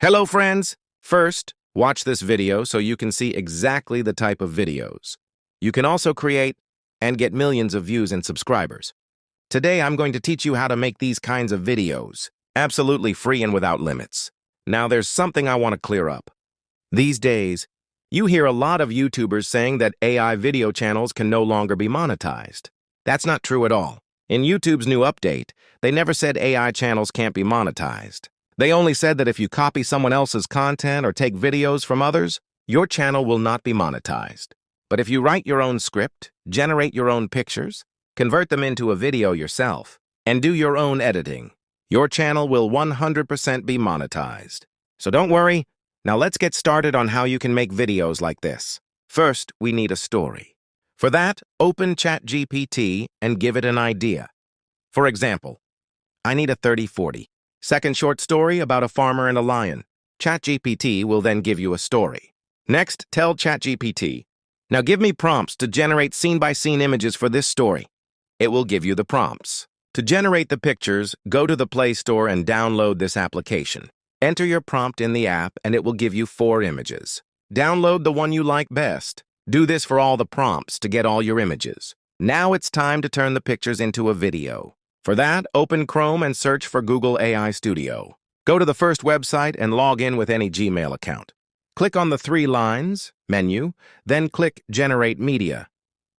Hello, friends! First, watch this video so you can see exactly the type of videos. You can also create and get millions of views and subscribers. Today, I'm going to teach you how to make these kinds of videos, absolutely free and without limits. Now, there's something I want to clear up. These days, you hear a lot of YouTubers saying that AI video channels can no longer be monetized. That's not true at all. In YouTube's new update, they never said AI channels can't be monetized. They only said that if you copy someone else's content or take videos from others, your channel will not be monetized. But if you write your own script, generate your own pictures, convert them into a video yourself, and do your own editing, your channel will 100% be monetized. So don't worry. Now let's get started on how you can make videos like this. First, we need a story. For that, open ChatGPT and give it an idea. For example, I need a 30-40-second short story about a farmer and a lion. ChatGPT will then give you a story. Next, tell ChatGPT, now give me prompts to generate scene-by-scene images for this story. It will give you the prompts. To generate the pictures, go to the Play Store and download this application. Enter your prompt in the app and it will give you 4 images. Download the one you like best. Do this for all the prompts to get all your images. Now it's time to turn the pictures into a video. For that, open Chrome and search for Google AI Studio. Go to the first website and log in with any Gmail account. Click on the 3 lines menu, then click Generate Media.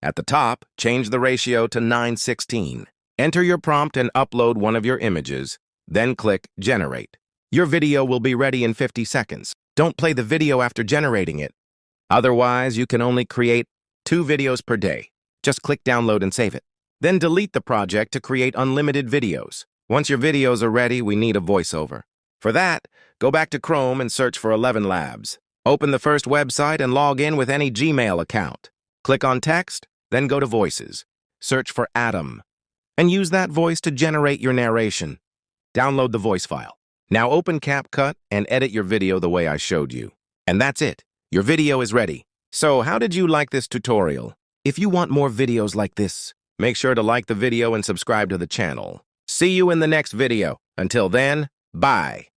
At the top, change the ratio to 9:16. Enter your prompt and upload one of your images, then click Generate. Your video will be ready in 50 seconds. Don't play the video after generating it. Otherwise, you can only create 2 videos per day. Just click Download and save it. Then delete the project to create unlimited videos. Once your videos are ready, we need a voiceover. For that, go back to Chrome and search for 11 Labs. Open the first website and log in with any Gmail account. Click on Text, then go to Voices. Search for Adam, and use that voice to generate your narration. Download the voice file. Now open CapCut and edit your video the way I showed you. And that's it. Your video is ready. So how did you like this tutorial? If you want more videos like this, make sure to like the video and subscribe to the channel. See you in the next video. Until then, bye.